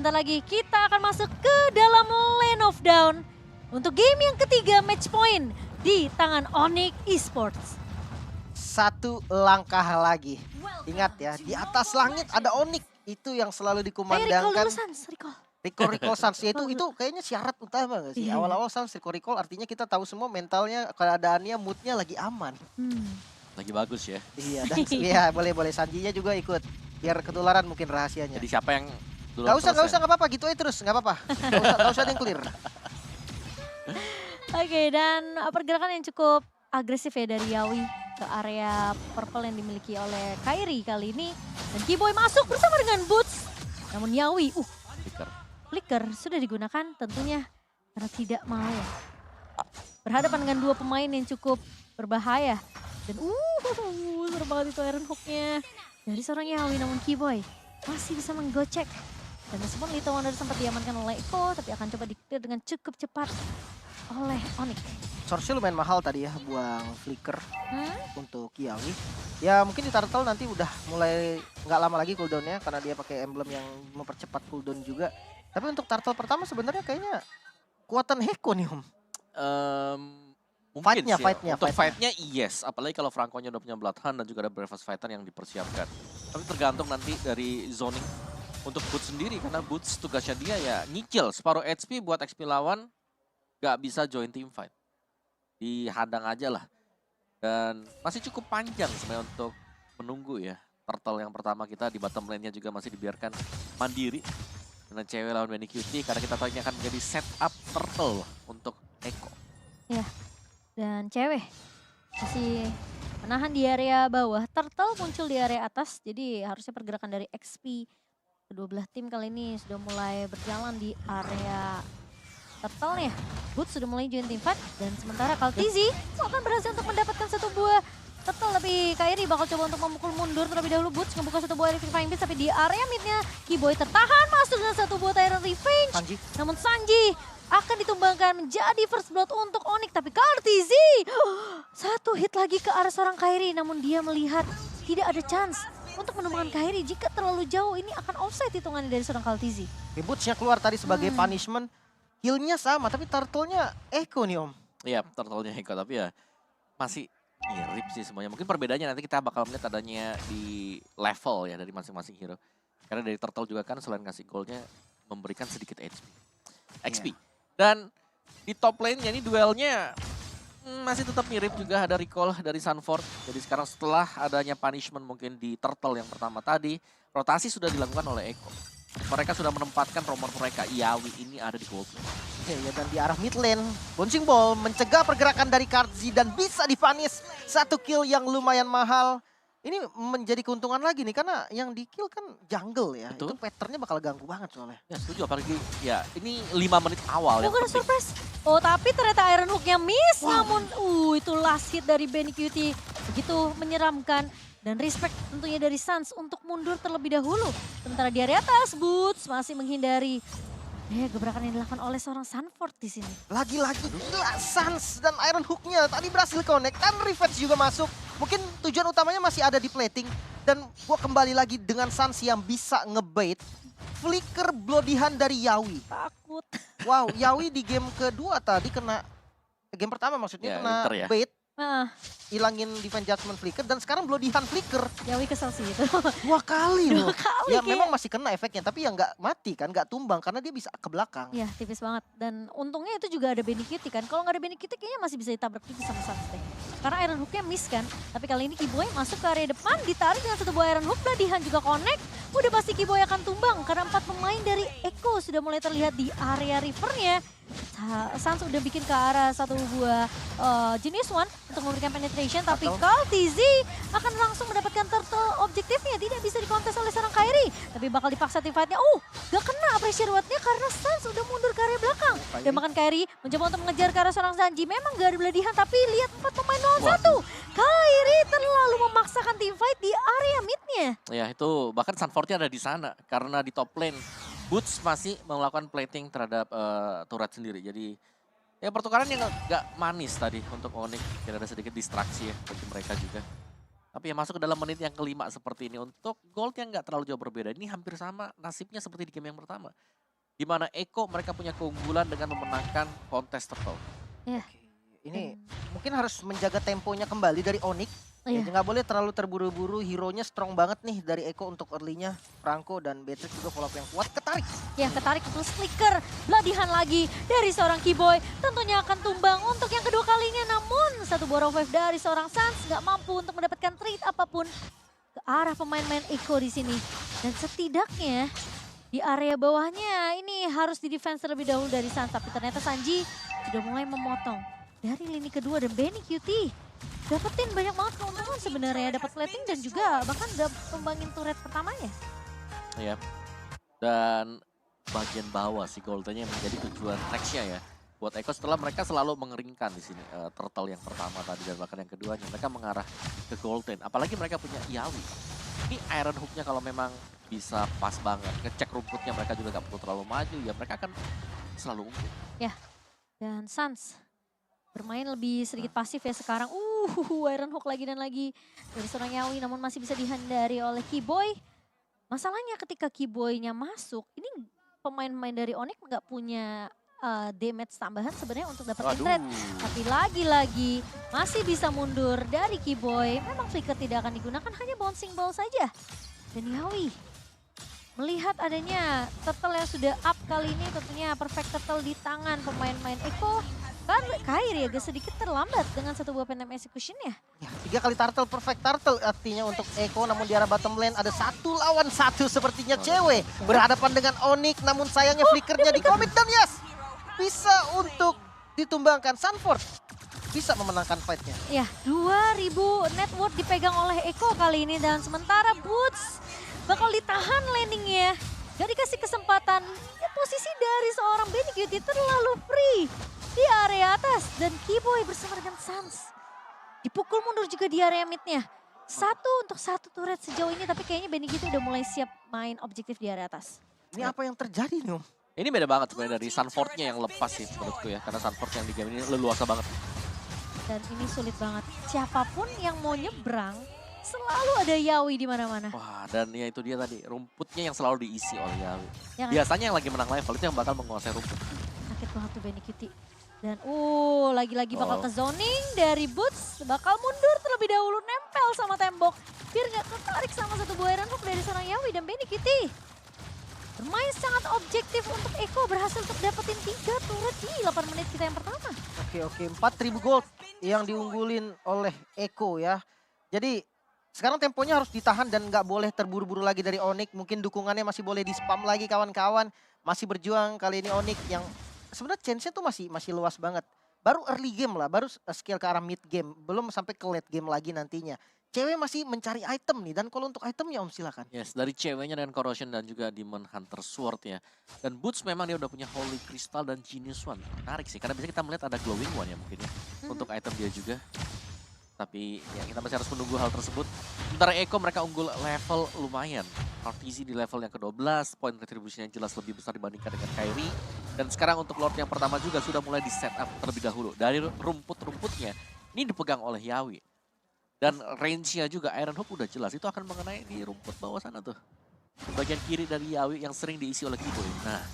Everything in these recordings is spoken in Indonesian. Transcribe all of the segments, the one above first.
sebentar lagi kita akan masuk ke dalam Lane of Dawn. Untuk game yang ketiga match point di tangan Onyx Esports. Satu langkah lagi. Ingat ya, di atas langit ada Onyx. Itu yang selalu Recall dikumandangkan. dulu Sans, recall. Recall Sans. Ya, itu kayaknya syarat utama gak sih? Iya. Awal-awal Sans recall artinya kita tahu semua mentalnya, keadaannya, moodnya lagi aman. Lagi bagus ya. Iya, dan iya boleh-boleh. Sanjinya juga ikut. Biar ketularan mungkin rahasianya. Jadi siapa yang dulu Gak usah, gak apa-apa. Gitu aja terus, gak apa-apa. Gak usah ada yang clear. Oke, dan pergerakan yang cukup agresif ya dari Yawi ke area purple yang dimiliki oleh Kairi kali ini. Dan Keyboy masuk bersama dengan Boots. Namun Yawi, flicker sudah digunakan tentunya karena tidak mau berhadapan dengan dua pemain yang cukup berbahaya. Dan serem banget itu Iron Hook-nya dari seorang Yawi, namun Keyboy masih bisa menggocek. Dan meskipun Little Wonder sempat diamankan oleh Eko, tapi akan coba di-clear dengan cukup cepat oleh Onyx. Source-nya lumayan mahal tadi ya, buang flicker untuk Yawi. Ya mungkin di Turtle nanti udah mulai nggak lama lagi cooldown-nya karena dia pakai emblem yang mempercepat cooldown juga. Tapi untuk Turtle pertama sebenarnya kayaknya kuatan Heko nih Om. Mungkin Fight-nya. Untuk fight-nya yes, apalagi kalau Franco-nya udah punya Bloodhound dan juga ada Breakfast Fighter yang dipersiapkan. Tapi tergantung nanti dari zoning untuk Boots sendiri, karena Boots tugasnya dia ya nyicil separuh HP buat XP lawan, gak bisa join team fight. Dihadang aja lah. Dan masih cukup panjang sebenarnya untuk menunggu ya. Turtle yang pertama kita di bottom lane-nya juga masih dibiarkan mandiri. Dengan cewek lawan Benny Cutie, karena kita tahu ini akan menjadi setup Turtle untuk Eko. Ya, dan cewek masih menahan di area bawah. Turtle muncul di area atas, jadi harusnya pergerakan dari XP kedua belah tim kali ini sudah mulai berjalan di area Turtle-nya. Boots sudah mulai join team fight, dan sementara Kaltizi akan berhasil untuk mendapatkan satu buah Turtle, tapi Kairi bakal coba untuk memukul mundur terlebih dahulu. Boots membuka satu buah Electrifying Beast, tapi di area mid-nya Keyboy tertahan masuk dengan satu buah Tyrant Revenge. Sanji. Namun Sanji akan ditumbangkan menjadi first blood untuk Onyx, tapi Kaltizi satu hit lagi ke arah seorang Kairi, namun dia melihat tidak ada chance untuk menemukan Kairi. Jika terlalu jauh ini akan offside hitungannya dari seorang Kaltizi. Boots-nya keluar tadi sebagai punishment. Heal-nya sama, tapi Turtle-nya Eko nih Om. Iya, Turtle-nya Eko, tapi ya masih mirip sih semuanya. Mungkin perbedaannya nanti kita bakal melihat adanya di level ya dari masing-masing hero. Karena dari Turtle juga kan selain ngasih gold-nya memberikan sedikit XP. Dan di top lane-nya ini duelnya masih tetap mirip juga, ada recall dari Sunford. Jadi sekarang setelah adanya punishment mungkin di Turtle yang pertama tadi, rotasi sudah dilakukan oleh Eko. Mereka sudah menempatkan romer mereka, Yawi ini ada di gold lane. Ya, dan di arah mid lane, Bouncing Ball mencegah pergerakan dari Kartzi dan bisa dipanis. Satu kill yang lumayan mahal. Ini menjadi keuntungan lagi nih, karena yang di kill kan jungle ya. Betul. Itu patternnya bakal ganggu banget soalnya. Ya setuju, apalagi ya ini 5 menit awal yang Bukan penting. surprise. Oh, tapi ternyata Iron Hook-nya miss. Namun itu last hit dari Benny Cutie. Begitu menyeramkan. Dan respect tentunya dari Sans untuk mundur terlebih dahulu. Sementara di area atas, Boots masih menghindari gebrakan yang dilakukan oleh seorang Sunford di sini. Lagi-lagi gila, Sans dan Iron Hook-nya tadi berhasil connect dan Revenge juga masuk. Mungkin tujuan utamanya masih ada di plating. Dan gua kembali lagi dengan Sans yang bisa ngebait. Flicker Bloody Hand dari Yawi. Takut. Wow, Yawi di game kedua tadi kena, game pertama maksudnya Ya, kena Winter ya. bait. Nah, Hilangin Divine Judgment Flicker dan sekarang Bloody Hand Flicker. Yawi kesel sih itu. 2 kali loh. Dua kali Ya kayak. memang masih kena efeknya, tapi ya nggak mati kan, nggak tumbang karena dia bisa ke belakang. Ya, tipis banget. Dan untungnya itu juga ada Benny Cutie kan. Kalau nggak ada Benny Cutie kayaknya masih bisa ditabrak tipis sama Sans deh. Karena Iron Hook-nya miss kan. Tapi kali ini Keyboy masuk ke area depan, ditarik dengan satu buah Iron Hook, Bladihan juga connect. Udah pasti Keyboy akan tumbang karena 4 pemain dari Eko sudah mulai terlihat di area rivernya. Sans udah bikin ke arah satu buah Genius One untuk memberikan penetration, tapi Kaltizi akan langsung mendapatkan turtle objektifnya. Tidak bisa dikontes oleh seorang Kairi, tapi bakal dipaksa tim fight-nya. Gak kena pressure watt-nya karena Sans udah mundur ke area belakang. Dan bahkan Kairi mencoba untuk mengejar ke arah seorang Sanji. Memang gak ada beladihan, tapi lihat 4 pemain lawan 1. Kairi terlalu memaksakan tim fight di area mid-nya. Ya itu bahkan Sunford-nya ada di sana karena di top lane Boots masih melakukan plating terhadap turret sendiri. Jadi ya pertukaran yang gak manis tadi untuk Onyx. Kira ada sedikit distraksi ya bagi mereka juga. Tapi yang masuk ke dalam menit yang kelima seperti ini untuk gold yang nggak terlalu jauh berbeda. Ini hampir sama nasibnya seperti di game yang pertama. Di mana Eko mereka punya keunggulan dengan memenangkan kontes turtle. Ya. Ini mungkin harus menjaga temponya kembali dari Onyx. Iya. Ya, nggak boleh terlalu terburu-buru. Hero-nya strong banget nih dari Eko untuk early-nya. Franco dan Beatrix juga follow up yang kuat. Ketarik. Ya, ketarik plus flicker. Bloody Hand lagi dari seorang Keyboy. Tentunya akan tumbang untuk yang kedua kalinya. Namun satu Borough Wave dari seorang Sans nggak mampu untuk mendapatkan trade apapun ke arah pemain-pemain Eko di sini. Dan setidaknya di area bawahnya ini harus di defense terlebih dahulu dari Sans. Tapi ternyata Sanji sudah mulai memotong dari lini kedua dan Benny QT dapetin banyak banget keuntungan sebenarnya, dapat plating dan juga bahkan udah tumbangin turret pertamanya. Ya. Dan bagian bawah si Goldennya menjadi tujuan nextnya ya. Buat Eko setelah mereka selalu mengeringkan di sini turtle yang pertama tadi dan bahkan yang keduanya mereka mengarah ke Golden. Apalagi mereka punya Yawi. Ini Iron Hook-nya kalau memang bisa pas banget, ngecek rumputnya mereka juga gak perlu terlalu maju ya mereka akan selalu unggul. Ya, dan Sans bermain lebih sedikit pasif ya sekarang. Iron Hook lagi dan lagi dari seorang Yawi namun masih bisa dihindari oleh Keyboy. Masalahnya ketika Keyboy-nya masuk, ini pemain-pemain dari Onyx nggak punya damage tambahan sebenarnya untuk dapetin trade. Tapi lagi-lagi masih bisa mundur dari Keyboy. Memang flicker tidak akan digunakan, hanya bouncing ball saja. Dan Yawi melihat adanya turtle yang sudah up kali ini tentunya perfect turtle di tangan pemain-pemain Eko. Kan Kairi agak sedikit terlambat dengan satu buah Phantom Execution-nya. Ya, 3 kali turtle, perfect turtle artinya untuk Eko. Namun di arah bottom lane ada 1 lawan 1 sepertinya cewek. Berhadapan dengan Onyx namun sayangnya flickernya di commit dan yes! Bisa untuk ditumbangkan. Sanford bisa memenangkan fight-nya. Ya, 2000 net worth dipegang oleh Eko kali ini. Dan sementara Boots bakal ditahan landingnya. Gak dikasih kesempatan. Ya, posisi dari seorang Benny QT terlalu free di area atas. Dan Keyboy bersama dengan Sans dipukul mundur juga di area midnya. Untuk satu turret sejauh ini. Tapi kayaknya Benny QT udah mulai siap main objektif di area atas. Ini apa yang terjadi nih Om? Ini beda banget sebenarnya dari Sanford-nya yang lepas sih menurutku ya. Karena Sanford yang di game ini leluasa banget. Dan ini sulit banget. Siapapun yang mau nyebrang, selalu ada Yawi di mana-mana. Wah, dan ya itu dia tadi, rumputnya yang selalu diisi oleh Yawi. Ya kan? Biasanya yang lagi menang level itu yang bakal menguasai rumput. Sakit banget tuh Benny QT. Dan lagi-lagi bakal ke zoning dari Boots. Bakal mundur terlebih dahulu, nempel sama tembok. Biar gak ketarik sama satu buah Iron Hook dari seorang Yawi dan Benny QT. Bermain sangat objektif untuk Eko, berhasil untuk dapetin 3 turret di 8 menit kita yang pertama. Oke, 4.000 gold yang diunggulin oleh Eko ya. Jadi sekarang temponya harus ditahan dan nggak boleh terburu-buru lagi dari Onyx. Mungkin dukungannya masih boleh di-spam lagi kawan-kawan. Masih berjuang kali ini Onyx yang sebenarnya chance-nya tuh masih luas banget. Baru early game lah, baru skill ke arah mid game. Belum sampai ke late game lagi nantinya. Cewek masih mencari item nih, dan kalau untuk itemnya Om silakan. Yes, dari ceweknya dengan Corrosion dan juga Demon Hunter Sword ya. Dan Boots memang dia udah punya Holy Crystal dan Genius One. Menarik sih, karena biasanya kita melihat ada Glowing One ya mungkin ya. Untuk item dia juga. Tapi ya kita masih harus menunggu hal tersebut. Sementara Eko mereka unggul level lumayan. RTZ di level yang ke-12, point retribution yang jelas lebih besar dibandingkan dengan Kairi. Dan sekarang untuk Lord yang pertama juga sudah mulai di set up terlebih dahulu. Dari rumput-rumputnya, ini dipegang oleh Yawi. Dan range-nya juga Iron Hook udah jelas, itu akan mengenai di rumput bawah sana tuh. Di bagian kiri dari Yawi yang sering diisi oleh Keyboy. Nah,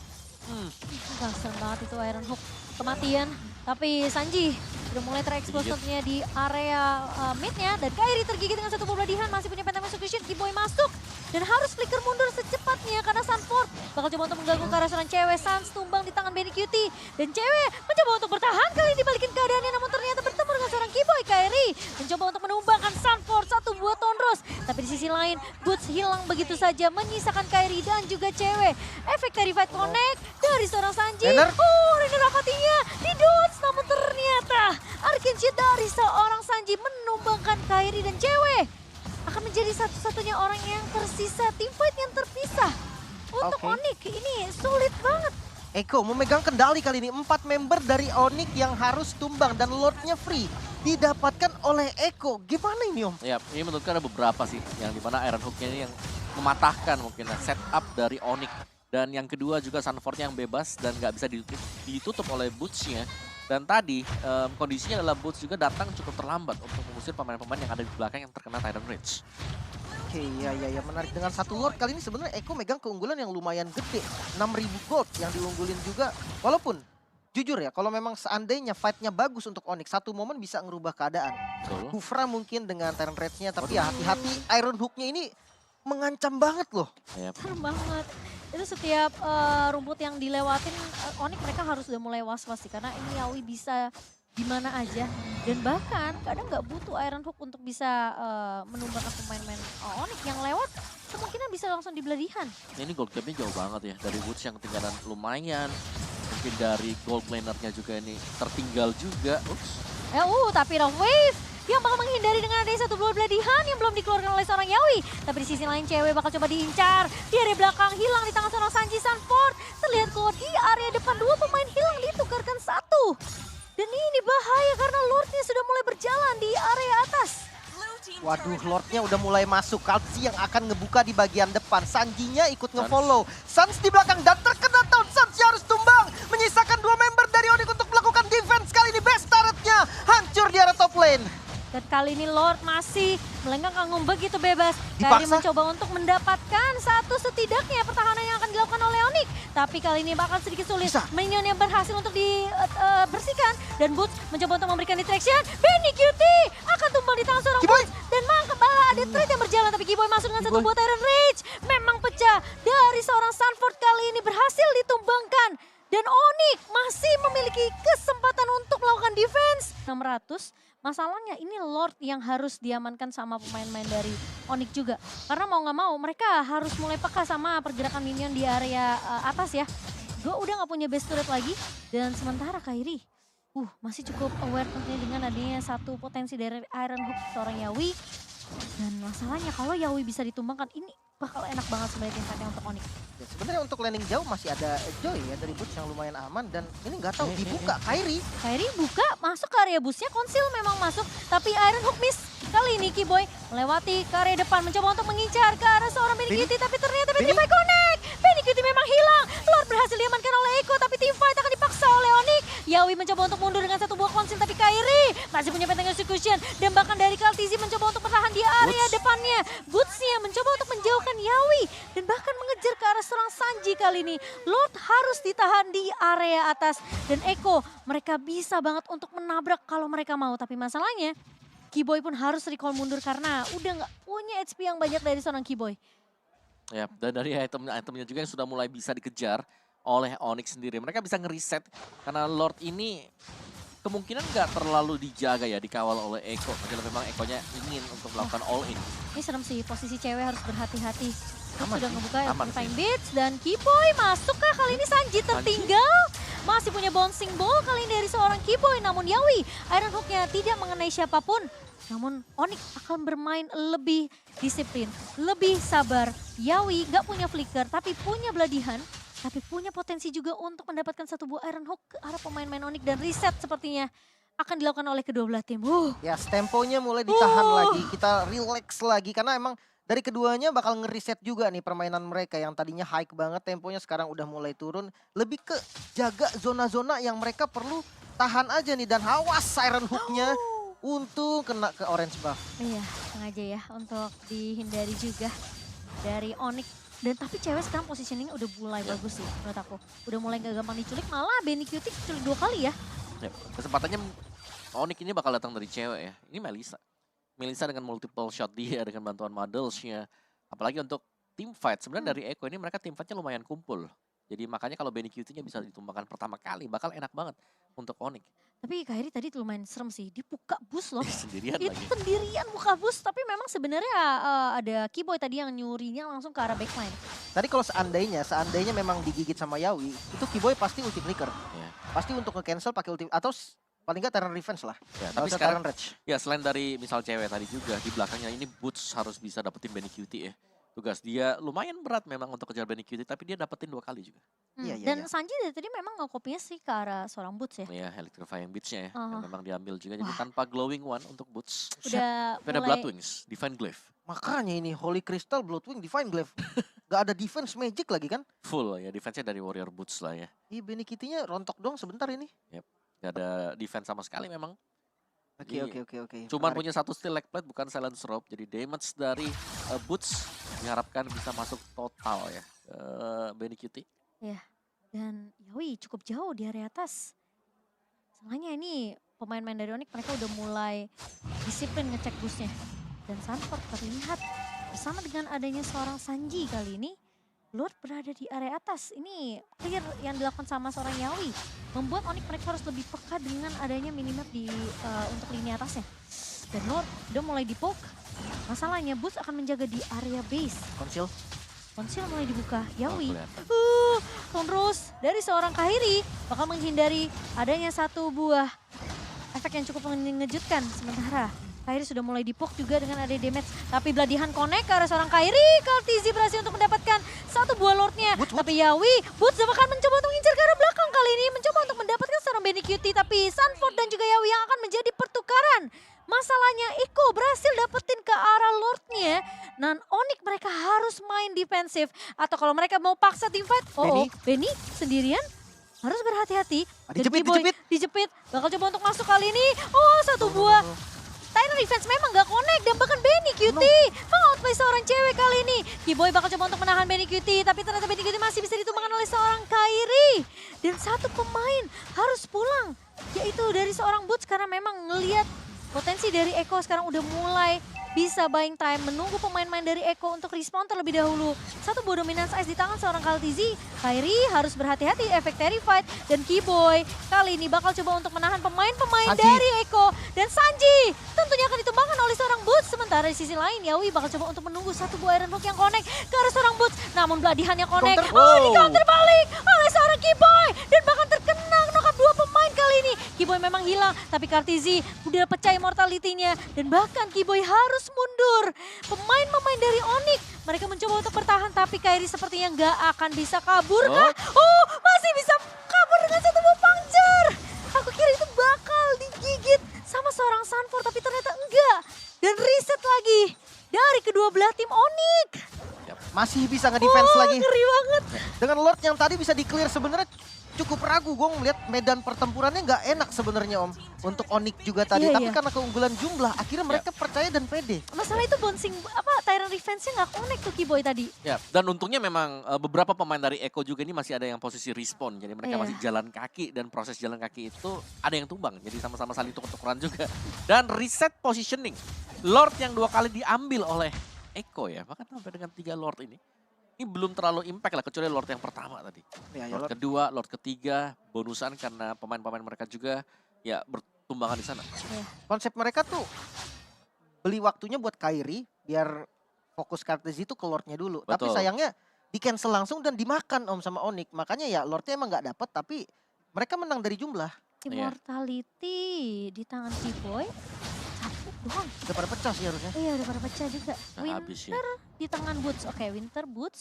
Serem banget itu Iron Hook, kematian. Tapi Sanji udah mulai terekspos tentunya di area midnya. Dan Kairi tergigit dengan satu bola dihan, masih punya Phantom Execution. Keyboy masuk dan harus flicker mundur secepatnya karena Sanford bakal coba untuk mengganggu ke arah seorang cewek. Sans tumbang di tangan Benny QT. Dan cewek mencoba untuk bertahan kali ini balikin keadaannya, namun ternyata bertemu dengan seorang Keyboy. Kairi mencoba untuk menumbangkan Sanford, satu buah Tondros. Tapi di sisi lain Boots hilang begitu saja, menyisakan Kairi dan juga cewek. Efek dari Fight Connect dari seorang Sanji. Ini Rafatinya di dodge, namun ternyata Arcane Shield dari seorang Sanji menumbangkan Kairi dan cewek. Akan menjadi satu-satunya orang yang tersisa, tim fight yang terpisah. Untuk Onyx ini sulit banget. Eko memegang kendali kali ini. 4 member dari Onyx yang harus tumbang dan Lordnya free didapatkan oleh Eko. Gimana ini Om? ya ini menurutku ada beberapa sih. Yang dimana Iron Hook-nya ini yang mematahkan mungkin setup dari Onyx. Dan yang kedua juga Sanford yang bebas dan nggak bisa ditutup oleh Boots-nya. Dan tadi kondisinya adalah Boots juga datang cukup terlambat untuk mengusir pemain-pemain yang ada di belakang yang terkena Tyrant Rage. Oke, ya menarik. Dengan satu Lord kali ini sebenarnya Eko megang keunggulan yang lumayan gede. 6.000 gold yang diunggulin juga. Walaupun jujur ya, kalau memang seandainya fight-nya bagus untuk Onyx, satu momen bisa ngerubah keadaan. Betul. Kufra mungkin dengan Tyrant Rage-nya, tapi ya hati-hati Iron Hook-nya ini mengancam banget loh. Serem banget. Itu setiap rumput yang dilewatin Onyx mereka harus udah mulai was-was sih. Karena ini Yawi bisa di mana aja. Dan bahkan kadang nggak butuh Iron Hook untuk bisa menumbangkan pemain-pemain Onyx yang lewat. Kemungkinan bisa langsung dibeladihan. Ini gold gap-nya jauh banget ya. Dari Woods yang ketinggalan lumayan. Mungkin dari gold laner-nya juga ini tertinggal juga. Tapi ada Wave yang bakal menghindari dengan adanya satu beladihan yang belum dikeluarkan oleh seorang Yawi. Tapi di sisi lain cewek bakal coba diincar. Di area belakang hilang di tangan seorang Sanji Sanford. Terlihat keluar di area depan, dua pemain hilang ditukarkan satu. Dan ini bahaya karena Lordnya sudah mulai berjalan di area atas. Waduh, Lordnya udah mulai masuk. Kalsi yang akan ngebuka di bagian depan. Sanjinya ikut ngefollow. Sans di belakang dan terkena down. Sans harus tumbang. Menyisakan dua member dari Onyx untuk melakukan defense. Kali ini best turretnya hancur di area top lane. Dan kali ini Lord masih melenggang kanggung begitu bebas. Dipaksa. Kali mencoba untuk mendapatkan satu setidaknya pertahanan yang akan dilakukan oleh Onyx. Tapi kali ini bakal sedikit sulit. Bisa. Minion yang berhasil untuk dibersihkan. Dan Boots mencoba untuk memberikan distraction. Benny Cutie akan tumbang di tangan seorang Giboy. Boots. Dan malah ada trade yang berjalan. Tapi Giboy masuk dengan satu Giboy. buah Tyrant Rage. Memang pecah dari seorang Sanford kali ini berhasil ditumbangkan. Dan Onyx masih memiliki kesempatan untuk melakukan defense. 600. Masalahnya ini Lord yang harus diamankan sama pemain-pemain dari Onyx juga. Karena mau nggak mau mereka harus mulai peka sama pergerakan minion di area atas ya. Gue udah nggak punya base turret lagi. Dan sementara Kairi masih cukup aware tentunya dengan adanya satu potensi dari Iron Hook seorang Yawi. Dan masalahnya kalau Yawi bisa ditumbangkan ini bakal enak banget sebenarnya timnya untuk Onyx. Ya, sebenarnya untuk landing jauh masih ada Joy ya dari Boots yang lumayan aman. Dan ini nggak tahu dibuka Kairi. Kairi buka, masuk ke area busnya, Konsil memang masuk. Tapi Iron Hook miss. Kali ini Kiboy melewati ke area depan, mencoba untuk mengincar ke arah seorang Benny Cutie. Tapi ternyata Benny connect. Benny Cutie memang hilang. Lord berhasil diamankan oleh Eko, tapi teamfight akan dipaksa oleh Onyx. Yawi mencoba untuk mundur dengan satu buah Konsil, tapi Kairi masih punya penteng execution. Dan bahkan dari Kaltizi mencoba untuk bertahan di area depannya. Bootsnya mencoba untuk menjauhkan Yawi. Dan bahkan mengejar ke arah seorang Sanji kali ini. Lord harus ditahan di area atas. Dan Eko mereka bisa banget untuk menabrak kalau mereka mau. Tapi masalahnya Kiboy pun harus recall mundur karena udah nggak punya HP yang banyak dari seorang Kiboy. Ya, dan dari itemnya juga yang sudah mulai bisa dikejar oleh Onyx sendiri. Mereka bisa ngeriset karena Lord ini kemungkinan nggak terlalu dijaga ya, dikawal oleh Eko. Padahal memang Ekonya ingin untuk melakukan all in. Ini serem sih, posisi cewek harus berhati-hati. Aman Sudah sih, ngebuka aman Divine sih. Beats dan Kiboy masuk kah kali ini Sanji tertinggal. Masih punya bouncing ball kali ini dari seorang Kiboy. Namun Yawi, Iron Hook-nya tidak mengenai siapapun. Namun Onyx akan bermain lebih disiplin, lebih sabar. Yawi nggak punya flicker tapi punya beladihan. Tapi punya potensi juga untuk mendapatkan satu buah Iron Hook ke arah pemain-pemain Onyx. Dan reset sepertinya akan dilakukan oleh kedua belah tim. Ya, temponya mulai ditahan lagi. Kita relax lagi karena emang dari keduanya bakal ngeriset juga nih permainan mereka yang tadinya high banget, temponya sekarang udah mulai turun. Lebih ke jaga zona-zona yang mereka perlu tahan aja nih. Dan awas Iron Hook-nya untung kena ke orange buff. Iya, sengaja ya untuk dihindari juga dari Onyx. Dan tapi cewek sekarang positioning udah mulai bagus sih menurut aku. Udah mulai gak gampang diculik, malah Benny Cutie diculik 2 kali ya. Ya, kesempatannya Onyx ini bakal datang dari cewek ya. Ini Melissa. Melissa dengan multiple shot dia, dengan bantuan Muddles-nya. Apalagi untuk team fight. Sebenarnya dari Eko ini mereka team fight-nya lumayan kumpul. Jadi makanya kalau Benny Cutie-nya bisa ditumbangkan pertama kali, bakal enak banget untuk Onyx. Tapi Kairi tadi lumayan serem sih, dibuka bus loh. Sendirian Itu lagi. sendirian buka bus, tapi memang sebenarnya ada Kiboy tadi yang nyurinya langsung ke arah backline. Tadi kalau seandainya memang digigit sama Yawi, itu Kiboy pasti ulti flicker. Ya. Pasti untuk nge-cancel pakai ulti atau paling nggak Terran Revenge lah. Ya, Nggak tapi usah sekarang Terran Rage. ya selain dari misal cewek tadi juga di belakangnya ini Boots harus bisa dapetin Benny Cutie ya. Tugas dia lumayan berat memang untuk kejar Benny Cutie, tapi dia dapetin 2 kali juga. Iya, iya, Dan iya. Sanji dari tadi memang nge-copy-nya sih ke arah seorang Boots ya. Ya, Electrifying Beats-nya ya, yang Oh. memang diambil juga. Jadi tanpa Glowing One untuk Boots. Udah Tapi ada mulai Bloodwings, Divine Glaive. Makanya ini Holy Crystal, Bloodwing, Divine Glaive. Gak ada defense magic lagi kan? Full ya, defense-nya dari Warrior Boots lah ya. Iya, Benny Kitty-nya rontok dong sebentar ini. Gak ada defense sama sekali memang. Oke, Iya. oke. Cuman Menarik. punya satu steel leg plate bukan silence rope. Jadi damage dari Boots diharapkan bisa masuk total ya ke Benny Cutie. Dan Yawi cukup jauh di area atas. Salahnya ini pemain-pemain dari Onyx mereka udah mulai disiplin ngecek busnya. Dan Sanford terlihat bersama dengan adanya seorang Sanji kali ini. Lord berada di area atas. Ini clear yang dilakukan sama seorang Yawi. Membuat Onyx mereka harus lebih peka dengan adanya minimap di untuk lini atasnya. Dan Lord udah mulai dipoke. Masalahnya Boots akan menjaga di area base. Konsil. Konsil mulai dibuka. Yawi. Kelihatan. Terus dari seorang Kairi bakal menghindari adanya satu buah efek yang cukup mengejutkan. Sementara Kairi sudah mulai dipok juga dengan ada damage. Tapi Bladihan connect ke arah seorang Kairi. Kartizi berhasil untuk mendapatkan satu buah lordnya. Tapi Yawi, Boots akan mencoba untuk mengincar ke arah belakang kali ini. Mencoba untuk mendapatkan seorang Benny Cutie. Tapi Sanford dan juga Yawi yang akan menjadi pertukaran. Masalahnya Iko berhasil dapetin ke arah lordnya. Dan Onyx mereka harus main defensif. Atau kalau mereka mau paksa teamfight. Benny sendirian. Harus berhati-hati. Dan Keyboy dijepit. Bakal coba untuk masuk kali ini. Satu buah. Tyrant defense memang gak connect dan bahkan Benny Cutie meng-outplay seorang cewek kali ini. Keyboy bakal coba untuk menahan Benny Cutie tapi ternyata Benny Cutie masih bisa ditumbangkan oleh seorang Kairi. Dan satu pemain harus pulang yaitu dari seorang Boots karena memang ngelihat potensi dari Eko sekarang udah mulai bisa buying time, menunggu pemain-pemain dari Eko untuk respawn terlebih dahulu. Satu buah dominance ice di tangan seorang Kaltizi. Kairi harus berhati-hati efek Terrified. Dan Keyboy kali ini bakal coba untuk menahan pemain-pemain dari Eko. Dan Sanji tentunya akan ditumbangkan oleh seorang Boots. Sementara di sisi lain Yawi bakal coba untuk menunggu satu buah Iron Hook yang connect ke arah seorang Boots. Namun Bladihan yang connect, di counter balik oleh seorang Keyboy. Dan bahkan terkena knock dua pemain kali ini. Keyboy memang hilang, tapi Kartizi udah pecah immortality-nya. Dan bahkan Keyboy harus mundur. Pemain-pemain dari Onyx, mereka mencoba untuk bertahan, tapi Kairi sepertinya nggak akan bisa kabur kah? Masih bisa kabur dengan satu buah puncture. Aku kira itu bakal digigit sama seorang Sanford, tapi ternyata enggak. Dan reset lagi dari kedua belah tim Onyx. Masih bisa nge-defense lagi. Ngeri banget. Dengan Lord yang tadi bisa di-clear sebenarnya cukup ragu. Gue ngeliat medan pertempurannya nggak enak sebenarnya Om. Untuk Onyx juga tadi. Tapi karena keunggulan jumlah akhirnya mereka percaya dan pede. Masalah itu bouncing Tyrant defense-nya nggak connect tuh Keyboy tadi. Ya, dan untungnya memang beberapa pemain dari Eko juga ini masih ada yang posisi respawn. Jadi mereka masih jalan kaki dan proses jalan kaki itu ada yang tumbang. Jadi sama-sama saling tuker-tukeran juga. Dan reset positioning. Lord yang 2 kali diambil oleh Eko ya. Bahkan sampai dengan 3 Lord ini. Ini belum terlalu impact lah kecuali Lord yang pertama tadi. Lord kedua, Lord ketiga, bonusan karena pemain-pemain mereka juga ya bertumbangan di sana. Konsep mereka tuh beli waktunya buat Kairi biar fokus Kartizi itu ke Lordnya dulu. Betul. Tapi sayangnya di cancel langsung dan dimakan Om sama Onyx. Makanya ya Lordnya emang nggak dapet tapi mereka menang dari jumlah. Immortality di tangan Keyboy. Satu doang. Udah pada pecah sih harusnya. Iya udah pada pecah juga. Habis ya. Winter di tangan Boots. Oke, Winter Boots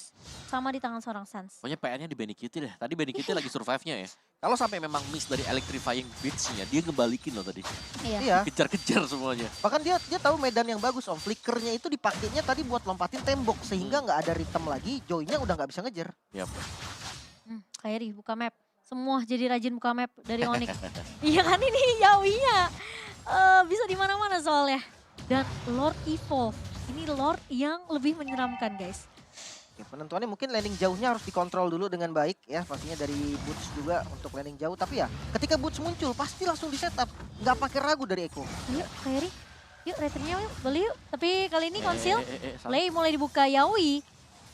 sama di tangan seorang Sans. Pokoknya PR-nya di Benny Cutie deh. Tadi Benny Cutie lagi survive-nya ya. Kalau sampai memang miss dari electrifying beats-nya, dia ngebalikin loh tadi. Iya. Kejar-kejar semuanya. Bahkan dia tahu medan yang bagus Om. Flickernya itu dipakainya tadi buat lompatin tembok. Sehingga nggak ada rhythm lagi. Joy-nya udah nggak bisa ngejar. Yap. Kairi buka map. Semua jadi rajin buka map dari Onyx. Iya kan ini Yawinya. Bisa di mana-mana soalnya. Dan Lord Evolve. Ini Lord yang lebih menyeramkan guys. Ya, penentuannya mungkin landing jauhnya harus dikontrol dulu dengan baik ya. Pastinya dari Boots juga untuk landing jauh. Tapi ya ketika Boots muncul pasti langsung di setup. Nggak pakai ragu dari Eko. Yuk Kairi. Yuk returnnya yuk. Beli yuk. Tapi kali ini konsil. Play mulai dibuka Yawi.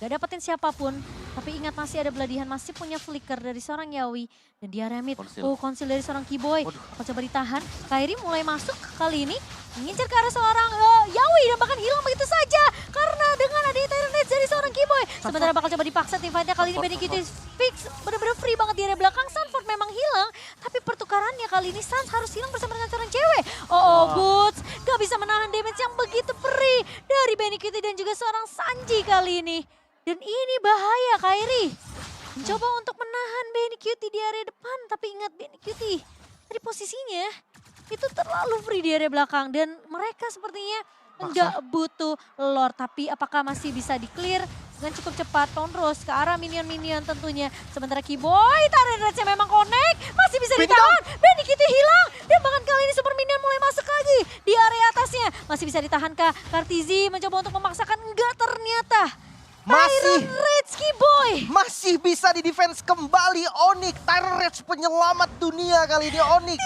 Gak dapetin siapapun. Tapi ingat masih ada Bladihan. Masih punya flicker dari seorang Yawi. Dan dia remit. Konsil dari seorang Keyboy. Kalau coba ditahan. Kairi mulai masuk kali ini. Mengincar ke arah seorang Yawi. Dan bahkan hilang begitu saja. Karena dengan adanya Tyrant Edge dari seorang Keyboy. Sementara bakal coba dipaksa teamfight-nya kali ini. Benny Cutie fix. Bener-bener free banget di area belakang. Sanford memang hilang. Tapi pertukarannya kali ini Sans harus hilang bersama dengan seorang cewek. Boots. Gak bisa menahan damage yang begitu free. Dari Benny Cutie dan juga seorang Sanji kali ini. Dan ini bahaya Kairi. Mencoba untuk menahan Benny Cutie di area depan. Tapi ingat Benny Cutie dari posisinya itu terlalu free di area belakang. Dan mereka sepertinya Enggak butuh Lord, tapi apakah masih bisa di-clear dengan cukup cepat? Tonros ke arah minion-minion tentunya. Sementara Kiboy, tarik Reds yang memang connect, masih bisa Benny ditahan. Benny Kitty hilang, dan bahkan kali ini super minion mulai masuk lagi di area atasnya. Masih bisa ditahan kah? Kartizi mencoba untuk memaksakan, enggak ternyata. Masih Reds Kiboy. masih bisa di defense kembali Onyx. Tyron Rage penyelamat dunia kali ini Onyx.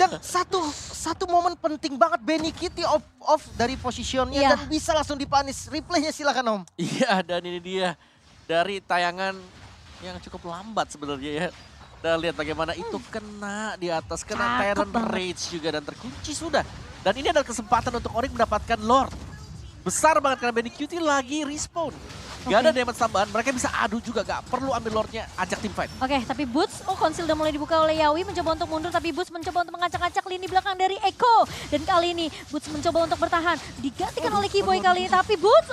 Dan satu momen penting banget Benny Kitty off dari posisinya Iya. dan bisa langsung dipanis. Replaynya silakan Om. Iya, dan ini dia dari tayangan yang cukup lambat sebenarnya ya. Dan lihat bagaimana itu kena di atas, kena Cakep Tyrant banget. Rage juga dan terkunci sudah. Dan ini adalah kesempatan untuk Onyx mendapatkan Lord. Besar banget karena Benny Cutie lagi respawn. Gak ada damage tambahan, mereka bisa adu juga, gak perlu ambil Lordnya, ajak tim fight. Oke, tapi Boots, Conceal udah mulai dibuka oleh Yawi, mencoba untuk mundur, tapi Boots mencoba untuk mengacak-acak lini belakang dari Eko. Dan kali ini Boots mencoba untuk bertahan, digantikan oleh Kiboy kali ini, tapi Boots,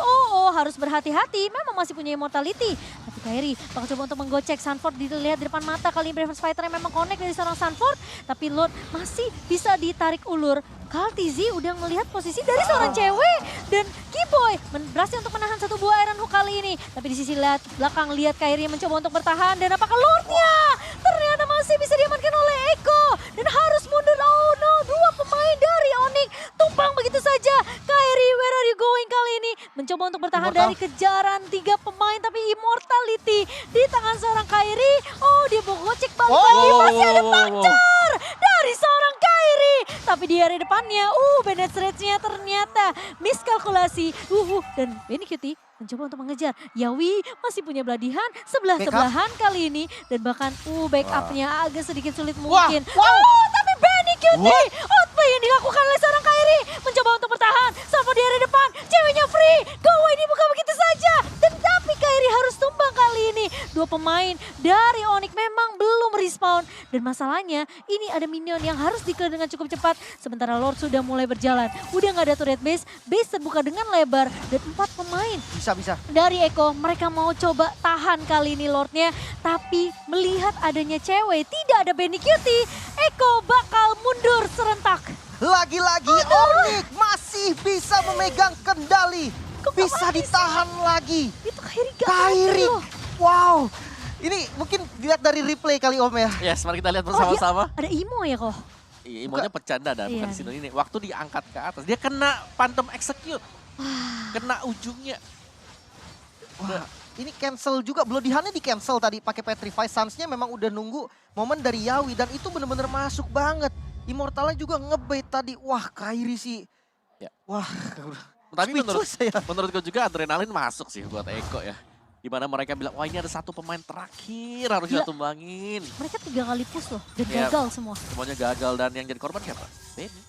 harus berhati-hati, memang masih punya immortality. Tapi Kairi bakal coba untuk menggocek, Sanford dilihat di depan mata, kali ini Bravers Fighter yang memang connect dari seorang Sanford, tapi Lord masih bisa ditarik ulur. Kartizi udah melihat posisi dari seorang cewek, dan Kiboy berhasil untuk menahan satu buah Iron Hook kali ini. Tapi di sisi belakang lihat Kairi mencoba untuk bertahan, dan apakah Lordnya ternyata masih bisa diamankan oleh Eko dan harus mundur. Oh no, dua pemain dari Onyx tumbang begitu saja. Kairi, where are you going kali ini? Mencoba untuk bertahan Immortal. dari kejaran tiga pemain, tapi immortality di tangan seorang Kairi. Oh, dia gocek balik lagi, masih ada puncture dari seorang Kairi. Tapi di area depannya, Bennett Rage-nya ternyata miskalkulasi. Dan Benny Cutie mencoba untuk mengejar. Yawi masih punya beladihan sebelah-sebelahan kali ini. Dan bahkan backupnya agak sedikit sulit mungkin. Tapi Benny Cutie, outplay yang dilakukan oleh seorang Kairi. Mencoba untuk bertahan, sama di area depan. Ceweknya free, Gawai dibuka begitu saja. Dan tapi Kairi harus tumbang kali ini. Dua pemain dari Onyx memang belum respawn. Dan masalahnya, ini ada minion yang harus di-clear dengan cukup cepat. Sementara Lord sudah mulai berjalan. Udah nggak ada turret base, base terbuka dengan lebar. Dan 4 pemain Bisa. dari Eko, mereka mau coba tahan kali ini Lordnya. Tapi melihat adanya cewek, tidak ada Benny Cutie, Eko bakal mundur serentak. Lagi-lagi Onyx masih bisa memegang kendali. Bisa ditahan lagi. Itu Kairi gak Kairi. loh. Wow. Ini mungkin dilihat dari replay kali Om ya. Yes, mari kita lihat bersama-sama. Ada Imo ya kok? Iya, Imonya pecanda dan Iya. bukan di sini ini. Waktu diangkat ke atas, dia kena Phantom Execute. Kena ujungnya. Wah, ini cancel juga. Bloodihannya di cancel tadi pakai Petrify. Suns-nya memang udah nunggu momen dari Yawi dan itu bener-bener masuk banget. Immortalnya juga ngebait tadi. Wah, Kairi sih. Ya. Wah, Tapi speechless saya. menurutku juga adrenalin masuk sih buat Eko ya. Dimana mereka bilang, wah ini ada satu pemain terakhir harus kita Gila. tumbangin. Mereka 3 kali push loh, dan Iya. gagal semua. Semuanya gagal dan yang jadi korban siapa? Benny.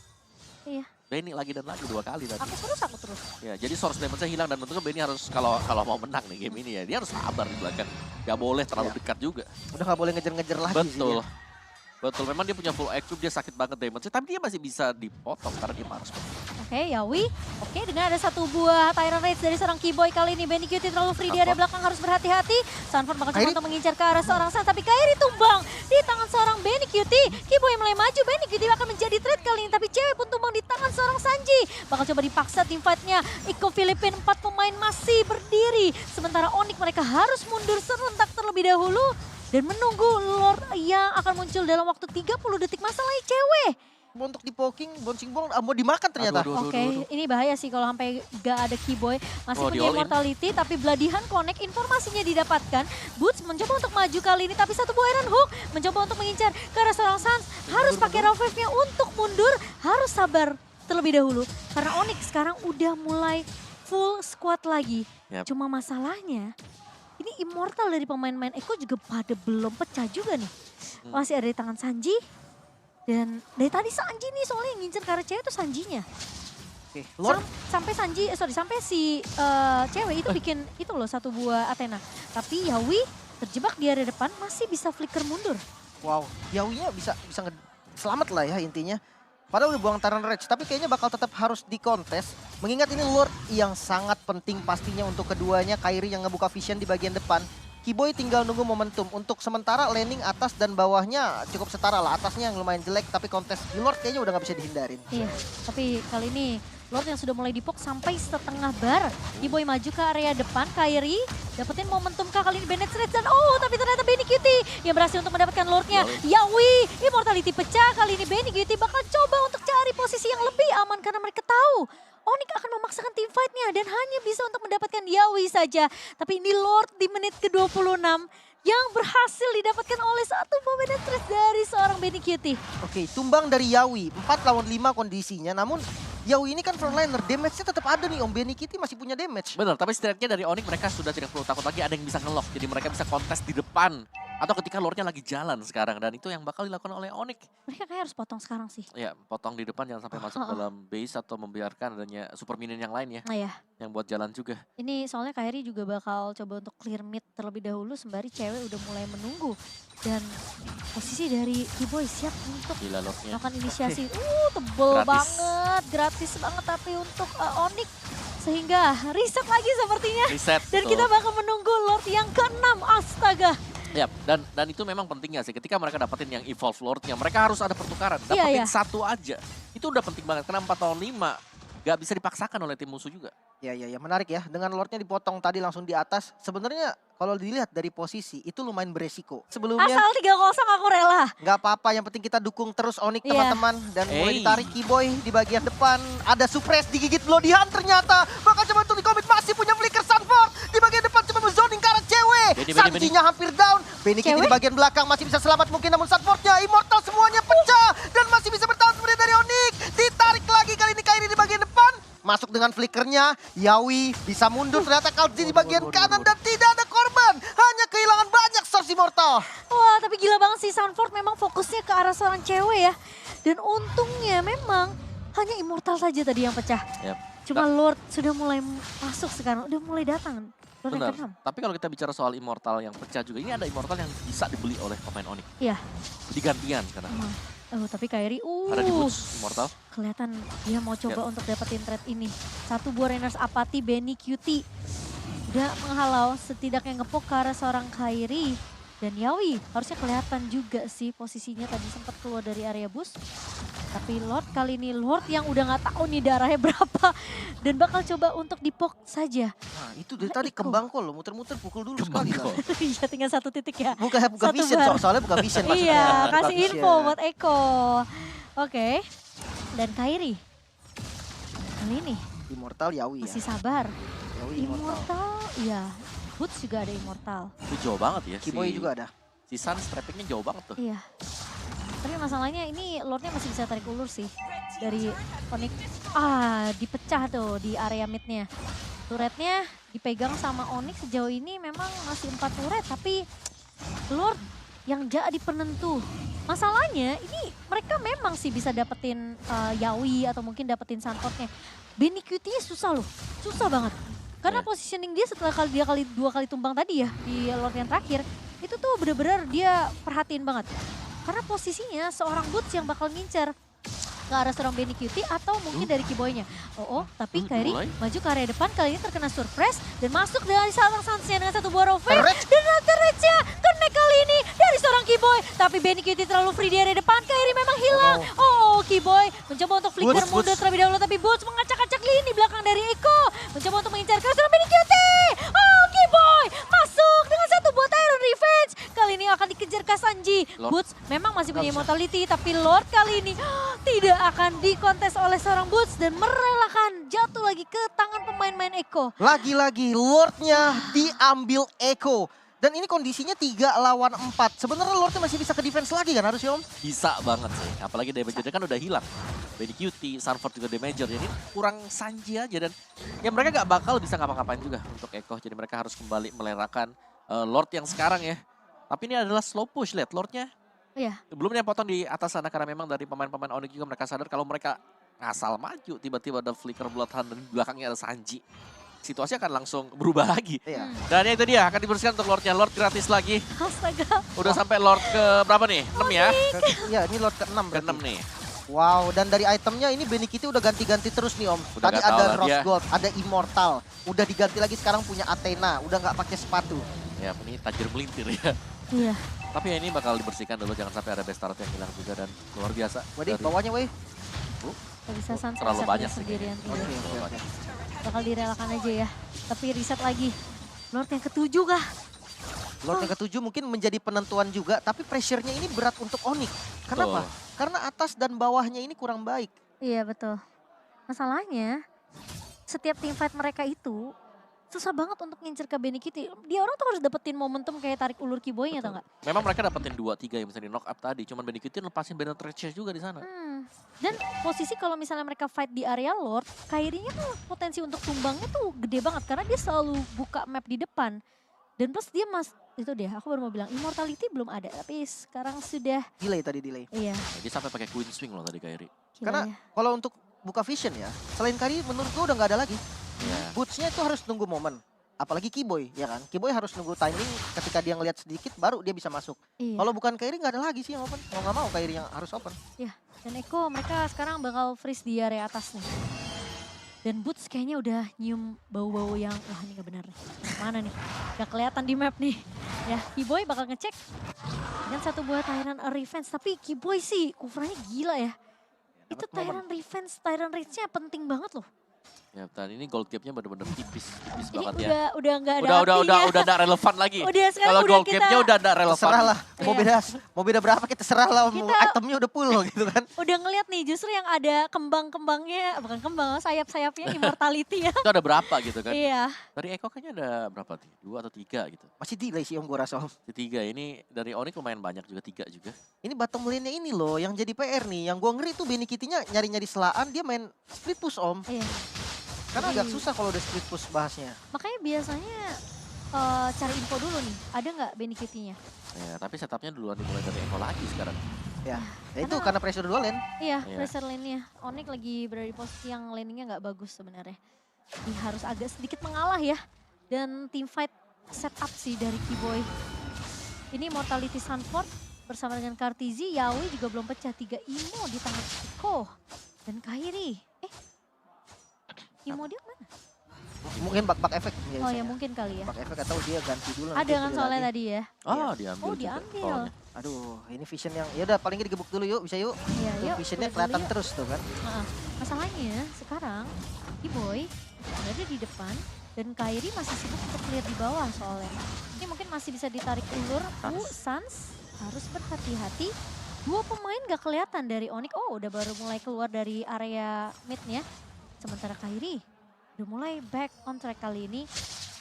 Iya, Benny lagi dan lagi 2 kali tadi. aku terus. Ya, jadi source damage-nya hilang dan tentunya Benny harus kalau mau menang nih game ini ya, dia harus sabar di belakang. Gak boleh terlalu dekat juga. Udah gak boleh ngejar-ngejar lagi sih. Betul. Ya. Betul, memang dia punya full equip, dia sakit banget damage-nya, tapi dia masih bisa dipotong karena dia harus. Oke, Yawi. Oke, dengan ada satu buah Tyrant Rage dari seorang Kiboy kali ini. Benny Cutie terlalu free di area belakang, harus berhati-hati. Sanford bakal coba Kairi. untuk mengincar ke arah seorang Sans, tapi Kairi tumbang di tangan seorang Benny Cutie. Kiboy mulai maju, Benny Cutie akan menjadi threat kali ini, tapi cewek pun tumbang di tangan seorang Sanji. Bakal coba dipaksa tim fight-nya. Iko Filipin, 4 pemain masih berdiri. Sementara Onyx mereka harus mundur serentak terlebih dahulu. Dan menunggu Lord yang akan muncul dalam waktu 30 detik. Masalahnya cewek. Untuk di poking, bouncing ball mau dimakan ternyata. Aduh. Oke, ini bahaya sih kalau sampai gak ada Kiboy. Masih Oh, di punya all in. immortality, tapi Bloodihan connect, informasinya didapatkan. Boots mencoba untuk maju kali ini, tapi satu buah Iron Hook mencoba untuk mengincar ke arah seorang Sans. Harus pakai revive-nya untuk mundur, harus sabar terlebih dahulu. Karena Onyx sekarang udah mulai full squad lagi. Yap. Cuma masalahnya, ini immortal dari pemain-pemain Eko juga pada belum pecah juga nih. Masih ada di tangan Sanji. Dan dari tadi Sanji nih soalnya yang ngincer ke arah cewek itu Sanjinya. Oke, Lord. Sampai si cewek itu bikin itu loh satu buah Athena. Tapi Yawi terjebak di area depan masih bisa flicker mundur. Wow, Yawinya bisa selamat lah ya intinya. Padahal udah buang Tyrant Rage, tapi kayaknya bakal tetap harus dikontes. Mengingat ini Lord yang sangat penting pastinya untuk keduanya. Kairi yang ngebuka vision di bagian depan. Kiboy tinggal nunggu momentum. Untuk sementara laning atas dan bawahnya cukup setara lah. Atasnya yang lumayan jelek, tapi kontes di Lord kayaknya udah gak bisa dihindarin. Iya, tapi kali ini Lord yang sudah mulai dipok sampai setengah bar. Kiboy maju ke area depan, Kairi dapetin momentum kah kali ini Bennett Street dan tapi ternyata Benny Cutie yang berhasil untuk mendapatkan Lordnya. Yawi, Immortality pecah kali ini Benny Cutie bakal coba untuk cari posisi yang lebih aman karena mereka tahu Onyx akan memaksakan team fight-nya dan hanya bisa untuk mendapatkan Yawi saja. Tapi ini Lord di menit ke-26 yang berhasil didapatkan oleh satu penetrasi dari seorang Benny Cutie. Oke, tumbang dari Yawi. 4 lawan 5 kondisinya. Namun Yawi ini kan frontliner, damage-nya tetap ada nih Om. Benny Cutie masih punya damage. Benar, tapi setidaknya dari Onyx mereka sudah tidak perlu takut lagi ada yang bisa nge-lock. Jadi mereka bisa kontes di depan. Atau ketika Lordnya lagi jalan sekarang. Dan itu yang bakal dilakukan oleh Onyx. Mereka kayak harus potong sekarang sih. Ya, potong di depan jangan sampai masuk dalam base atau membiarkan adanya super minion yang lain ya. Nah ya, Yang buat jalan juga. ini soalnya Kairi juga bakal coba untuk clear mid terlebih dahulu sembari cewek udah mulai menunggu. Dan posisi dari Kiboy siap untuk Gila Lordnya. melakukan inisiasi. Tebel Gratis. banget, gratis banget tapi untuk Onyx. Sehingga reset lagi sepertinya. Reset. Dan betul. kita bakal menunggu Lord yang ke-6, astaga. Ya, dan itu memang pentingnya sih. Ketika mereka dapetin yang evolve Lordnya, mereka harus ada pertukaran. Dapetin Iya. satu aja. Itu udah penting banget. Karena 4 lawan 5 gak bisa dipaksakan oleh tim musuh juga. Ya, menarik ya. Dengan Lordnya dipotong tadi langsung di atas. Sebenarnya kalau dilihat dari posisi itu lumayan beresiko. Sebelumnya Asal 3-0 aku rela. nggak apa-apa, yang penting kita dukung terus Onyx Iya. teman-teman. Dan mulai Hey. ditarik Kiboy di bagian depan. Ada suppress digigit Bloody Hunt ternyata. Bakal coba untuk dikomit, masih punya flicker Sunford. Di bagian depan coba menzoning ke arah cewek. Benny. Sanjinya hampir down. Benny Cutie Cewek? di bagian belakang masih bisa selamat mungkin, namun Sunfordnya Immortal semuanya pecah. Dan masih bisa bertahan sebenarnya dari Onyx. Ditarik lagi kali ini Kairi di bagian depan. Masuk dengan flickernya, Yawi bisa mundur, ternyata Kalzi di bagian kanan dan tidak ada korban. Hanya kehilangan banyak source Immortal. Wah, tapi gila banget sih Sunford memang fokusnya ke arah seorang cewek ya. Dan untungnya memang hanya Immortal saja tadi yang pecah. Yap. Cuma Lord sudah mulai masuk sekarang, udah mulai datang. Lord yang Benar. ke-6. Tapi kalau kita bicara soal Immortal yang pecah juga, ini ada Immortal yang bisa dibeli oleh pemain Onyx. Iya. Digantian karena Tapi Kairi, ada di boots Immortal. kelihatan dia mau coba untuk dapetin trade ini. Satu buah Rainers Apathy, Benny Cutie. Udah menghalau, setidaknya ngepok ke arah seorang Kairi. Dan Yawi harusnya kelihatan juga sih posisinya tadi sempat keluar dari area bus. Tapi Lord kali ini, Lord yang udah nggak tahu nih darahnya berapa. Dan bakal coba untuk dipok saja. Nah itu dari Nah, tadi Iko. kembang kol loh, muter-muter pukul dulu sekali lah. Iya, tinggal satu titik ya. Buka Satu vision, bar. soalnya buka vision maksudnya. Iya, Buka kasih vision. info buat Eko. Oke. Dan Kairi. Kali ini Immortal Yawi ya. masih sabar. Yawi Immortal. Immortal, iya. Boots juga ada Immortal. Itu jauh banget ya. Kiboy juga ada. Si Sun strappingnya jauh banget tuh. Iya. Tapi masalahnya ini Lordnya masih bisa tarik ulur sih. Dari Onyx. Dipecah tuh di area midnya. Turretnya dipegang sama Onyx sejauh ini memang masih 4 turret. Tapi Lord yang jadi penentu. Masalahnya ini mereka memang sih bisa dapetin Yawi atau mungkin dapetin Sunfordnya. Benny Cutie susah loh, susah banget. Karena Iya. positioning dia setelah dua kali tumbang tadi ya di Lord yang terakhir. Itu tuh bener-bener dia perhatiin banget. Karena posisinya seorang Boots yang bakal ngincer ke arah seorang Benny Cutie atau mungkin dari Kiboy-nya. Tapi Kairi mulai. maju ke area depan kali ini terkena surprise dan masuk dari seorang Sansnya dengan satu buah Rover. Turret. Dan turretnya connect kali ini dari seorang Kiboy. Tapi Benny Cutie terlalu free di area depan, Kairi memang hilang. Kiboy mencoba untuk flicker Boots, mundur Boots. terlebih dahulu tapi Boots mengacak-acak lini belakang dari Eko. Mencoba untuk mengincar ke seorang Benny Cutie. Kiboy masuk dengan satu buah Tyrant Revenge. Kali ini akan dikejar Kasanji. Lord. Boots memang masih punya Nggak bisa. immortality tapi Lord kali ini tidak akan dikontes oleh seorang Boots dan merelakan jatuh lagi ke tangan pemain-main Eko. Lagi-lagi Lordnya diambil Eko. Dan ini kondisinya 3 lawan 4. Sebenarnya Lordnya masih bisa ke defense lagi kan harusnya Om? Bisa banget sih. Apalagi damage-nya kan udah hilang. Benny Cutie, Sunford juga damager. Jadi kurang Sanji aja dan ya mereka gak bakal bisa ngapa-ngapain juga untuk Eko. Jadi mereka harus kembali melerakan Lord yang sekarang ya. Tapi ini adalah slow push, lihat Lordnya. Iya. Belum yang potong di atas sana karena memang dari pemain-pemain Onyx juga mereka sadar kalau mereka ngasal maju. Tiba-tiba ada flicker Bloodhound dan di belakangnya ada Sanji. Situasi akan langsung berubah lagi. Iya. Dan itu dia akan dibersihkan untuk Lordnya. Lord gratis lagi. Astaga. Udah sampai Lord ke berapa nih? 6 ya? Ya ini Lord ke-6 Ke berarti. 6 nih. Wow, dan dari itemnya ini Benny Cutie udah ganti-ganti terus nih Om. Udah Tadi nggak tahu ada lah Rose dia. Gold, ada Immortal. Udah diganti lagi sekarang punya Athena, udah nggak pakai sepatu. Ya ini tajir melintir ya. Iya. Tapi ya ini bakal dibersihkan dulu. Jangan sampai ada best start yang hilang juga dan luar biasa. Waduh, dari- bawahnya weh. Gak bisa Sans Terlalu bisa banyak punya sih sendirian. kayaknya. Iya. Oke, oke. Bakal direlakan aja ya. Tapi reset lagi. Lord yang ketujuh kah? Lord yang ketujuh mungkin menjadi penentuan juga, tapi pressure-nya ini berat untuk Onyx. Kenapa? Karena atas dan bawahnya ini kurang baik. Iya betul. Masalahnya setiap team fight mereka itu susah banget untuk ngincer ke Benny Kitty. Dia orang tuh harus dapetin momentum kayak tarik ulur Kiboy-nya tau gak? Memang mereka dapetin 2-3 yang bisa di knock up tadi. Cuman Benny Kitty lepasin banner Treasure juga di sana. Dan posisi kalau misalnya mereka fight di area Lord, Kairi-nya tuh potensi untuk tumbangnya tuh gede banget. Karena dia selalu buka map di depan. Dan plus dia itu deh aku baru mau bilang Immortality belum ada. Tapi sekarang sudah. Delay tadi, delay. Iya. Dia sampai pakai Queen Swing loh tadi Kairi. Gila Karena ya. kalau untuk buka vision ya, selain Kari menurut gue udah nggak ada lagi. Iya. Boots-nya itu harus nunggu momen. Apalagi Kiboy, ya kan? Kiboy harus nunggu timing ketika dia ngelihat sedikit baru dia bisa masuk. Iya. Kalau bukan Kairi nggak ada lagi sih yang open. Mau nggak mau Kairi yang harus open. Ya, dan Eko mereka sekarang bakal freeze di area atas nih. Dan Boots kayaknya udah nyium bau-bau yang, wah ini gak benar nih. Mana nih? Gak kelihatan di map nih. Ya, Kiboy bakal ngecek. Dengan satu buah Tyrant Revenge, tapi Kiboy sih ukurannya gila ya. Itu Dapat momen. Tyrant Revenge, Tyrant Rage-nya penting banget loh. Ya, tadi ini gold gap-nya bener-bener tipis Ini banget ya. udah gak ada artinya. Udah gak relevan lagi. Udah sekarang Kalau udah gold gap-nya udah gak relevan. Terserah lah. Iya. Mau beda berapa kita serah lah. Kita- Itemnya udah full gitu kan. Udah ngeliat nih justru yang ada kembang-kembangnya, bukan kembang, sayap-sayapnya Immortality ya. Itu ada berapa gitu kan. Iya. Dari Eko kayaknya ada berapa nih? 2 atau 3 gitu. Masih delay sih om gue rasa om. Di 3 ini dari Onyx lumayan banyak juga, 3 juga. Ini bottom lane-nya ini loh yang jadi PR nih. Yang gue ngeri tuh Benny Kitty-nya nyari-nyari selaan dia main split push om. Iya. Karena agak susah kalau udah split push bahasnya. Makanya biasanya cari info dulu nih, ada nggak Benny Kitty-nya? Ya, tapi setupnya duluan dimulai dari Eko lagi sekarang. Ya itu karena pressure dua lane. Iya, Iya. pressure lane-nya. Onyx lagi berada di posisi yang landingnya nggak bagus sebenarnya. Dia harus agak sedikit mengalah ya. Dan team fight setup sih dari Kiboy. Ini Mortality Sunford bersama dengan Kartizi, Yawi juga belum pecah. 3 Imo di tangan Eko dan Kairi. Imo dia mana? Mungkin bak-bak efek. Oh ya mungkin kali ya. Bak efek atau dia ganti dulu. Ada kan soalnya tadi ya. Ah, diambil Oh juga diambil. soalnya. Aduh ini vision yang ya udah paling nggak digebuk dulu yuk bisa yuk. Iya Tuh, yuk. visionnya udah dulu kelihatan yuk. terus tuh kan. Masalahnya sekarang Kiboy berada di depan dan Kairi masih sibuk untuk clear di bawah soalnya. Ini mungkin masih bisa ditarik ulur. Sans harus berhati-hati. 2 pemain gak kelihatan dari Onyx. Oh udah baru mulai keluar dari area mid-nya. Sementara Kairi udah mulai back on track kali ini.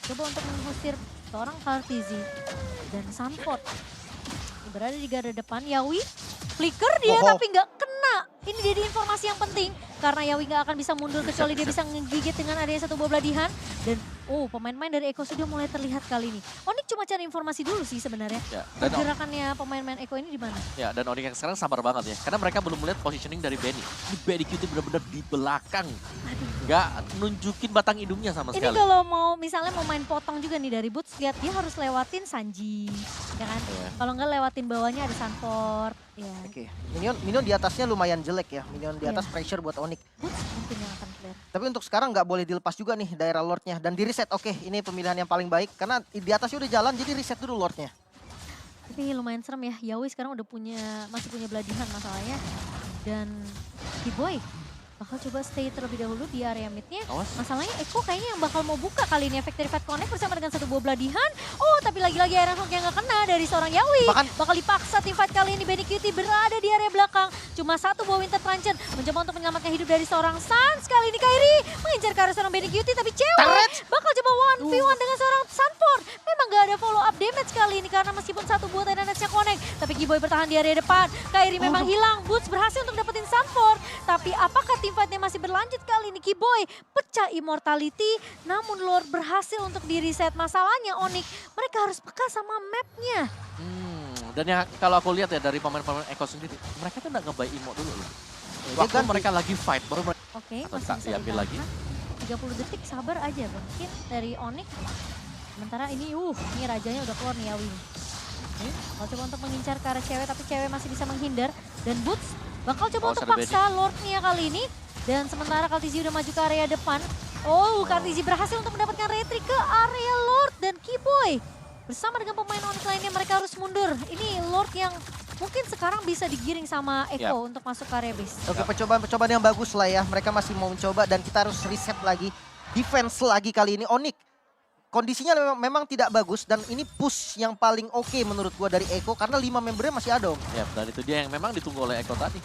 Coba untuk mengusir seorang Kartizi dan Sunford. Ini berada di garda depan. Yawi flicker dia Bohong. tapi nggak kena. Ini jadi informasi yang penting. Karena Yawi nggak akan bisa mundur kecuali dia bisa ngegigit dengan adanya satu buah beladihan. Dan pemain-pemain dari Eko sudah mulai terlihat kali ini. Onyx cuma cari informasi dulu sih sebenarnya. Ya, dan Pergerakannya pemain-main Eko ini di mana? Ya, dan Onyx yang sekarang sabar banget ya. Karena mereka belum melihat positioning dari Benny. Ini Benny Kitty benar-benar di belakang. Aduh. Nggak nunjukin batang hidungnya sama Ini sekali. kalau mau misalnya mau main potong juga nih dari Boots, lihat dia harus lewatin Sanji, ya kan? Iya. Kalau nggak lewatin bawahnya ada Sunford, ya. Oke. Minion di atasnya lumayan jelek ya. Minion di Iya. atas pressure buat Onyx. Boots mungkin yang akan clear. Tapi untuk sekarang nggak boleh dilepas juga nih daerah Lordnya. Dan di reset oke ini pemilihan yang paling baik. Karena di atasnya udah jalan jadi reset dulu Lordnya. Tapi lumayan serem ya, Yawi sekarang udah masih punya beladihan masalahnya. Dan Kiboy bakal coba stay terlebih dahulu di area mid-nya. Awas. Masalahnya Eko kayaknya yang bakal mau buka kali ini Factory Fight Connect bersama dengan satu buah beladihan. Oh tapi lagi-lagi Iron Hook yang gak kena dari seorang Yawi. Bakal dipaksa tim fight kali ini Benny Kitty berada di area belakang. Cuma satu buah Winter Truncheon mencoba untuk menyelamatkan hidup dari seorang Sans. Kali ini Kairi mengincar ke arah seorang Benny Kitty tapi cewek bakal coba 1v1 dengan seorang Sunford. Memang gak ada follow up damage kali ini karena meskipun satu buah Tyrant-nya connect. Tapi Kiboy bertahan di area depan. Kairi memang hilang. Boots berhasil untuk dapetin Sunford. Tapi apakah tim fightnya masih berlanjut kali ini? Kiboy pecah Immortality. Namun Lord berhasil untuk di-reset. Masalahnya Onyx mereka harus peka sama mapnya. Dan yang kalau aku lihat ya dari pemain-pemain Eko sendiri, mereka tuh nggak nge-buy imo dulu loh. Dia Waktu ganti. mereka lagi fight, baru mereka Oke, Atau masih tak bisa diambil lagi? ditahan. 30 detik sabar aja mungkin dari Onyx. Sementara ini rajanya udah keluar nih Yawi. Nih, mau coba untuk mengincar ke arah cewek tapi cewek masih bisa menghindar. Dan Boots bakal coba untuk ada paksa Lordnya kali ini. Dan sementara Kartizi udah maju ke area depan. Kartizi berhasil untuk mendapatkan retrik ke area Lord dan Kiboy. Bersama dengan pemain Onyx lainnya mereka harus mundur. Ini Lord yang mungkin sekarang bisa digiring sama Eko Yap. untuk masuk ke area base. Oke, percobaan-percobaan yang bagus lah ya. Mereka masih mau mencoba dan kita harus reset lagi. Defense lagi kali ini. Onyx kondisinya memang tidak bagus dan ini push yang paling oke menurut gua dari Eko karena 5 membernya masih ada Om. Ya, dan itu dia yang memang ditunggu oleh Eko tadi.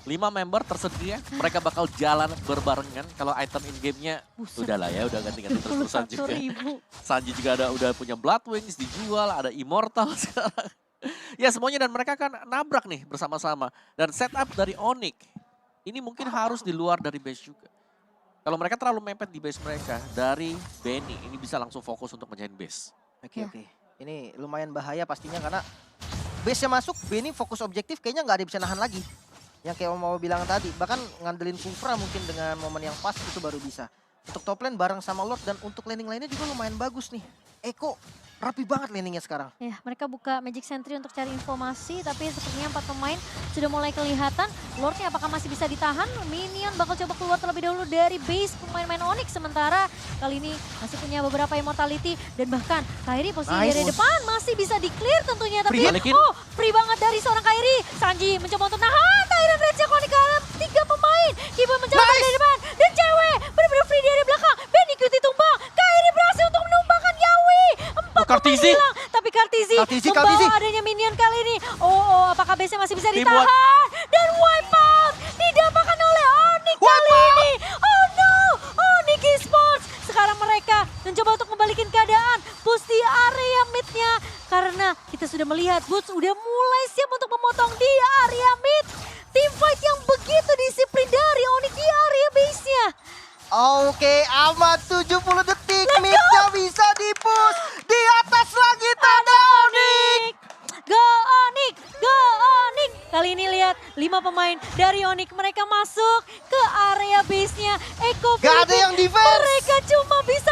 5 member tersedia, mereka bakal jalan berbarengan. Kalau item in-game-nya Buset. udah lah ya, udah ganti-ganti terus-terusan juga. 21.000. Sanji juga udah punya Blood Wings dijual, ada Immortal sekarang. Ya semuanya dan mereka kan nabrak nih bersama-sama. Dan setup dari Onyx, ini mungkin harus di luar dari base juga. Kalau mereka terlalu mepet di base mereka, dari Benny ini bisa langsung fokus untuk menjahin base. Ya. Oke, oke. Ini lumayan bahaya pastinya karena base-nya masuk, Benny fokus objektif kayaknya nggak ada yang bisa nahan lagi. Yang kayak Om mau bilang tadi, bahkan ngandelin Kufra mungkin dengan momen yang pas itu baru bisa. Untuk top lane bareng sama Lord dan untuk laning lainnya juga lumayan bagus nih. Eko rapi banget laningnya sekarang. Ya, mereka buka Magic Sentry untuk cari informasi, tapi sepertinya 4 pemain sudah mulai kelihatan. Lordnya apakah masih bisa ditahan? Minion bakal coba keluar terlebih dahulu dari base pemain-pemain Onyx. Sementara kali ini masih punya beberapa immortality. Dan bahkan Kairi posisi Nice. dari depan masih bisa di-clear tentunya. Tapi Balikin. free banget dari seorang Kairi. Sanji mencoba untuk nahan. Tyrant Red Jack ke arah 3 pemain. Kiba mencoba Nice. dari depan. Dan cewek benar-benar free dari belakang. Benny Cutie tumbang. Kairi berhasil untuk menumbangkan Yawi. 4 Kartizi. hilang, tapi Kartizi Kartizi. membawa adanya minion kali ini. apakah base-nya masih bisa Dibuat. ditahan? Dan wipe out didapatkan oleh Onyx kali ini. Oh no, Onyx Esports. Sekarang mereka mencoba untuk membalikin keadaan. Push di area mid-nya. Karena kita sudah melihat Boots udah mulai siap untuk memotong di area mid. Teamfight yang begitu disiplin dari Onyx di area base-nya. Oke, amat 70 detik. Mid-nya bisa di-push. Di atas langit ada Onyx. Go Onyx, go Onyx. Kali ini lihat 5 pemain dari Onyx mereka masuk ke area base-nya. Eko Gak ada Philippines, yang defense. mereka cuma bisa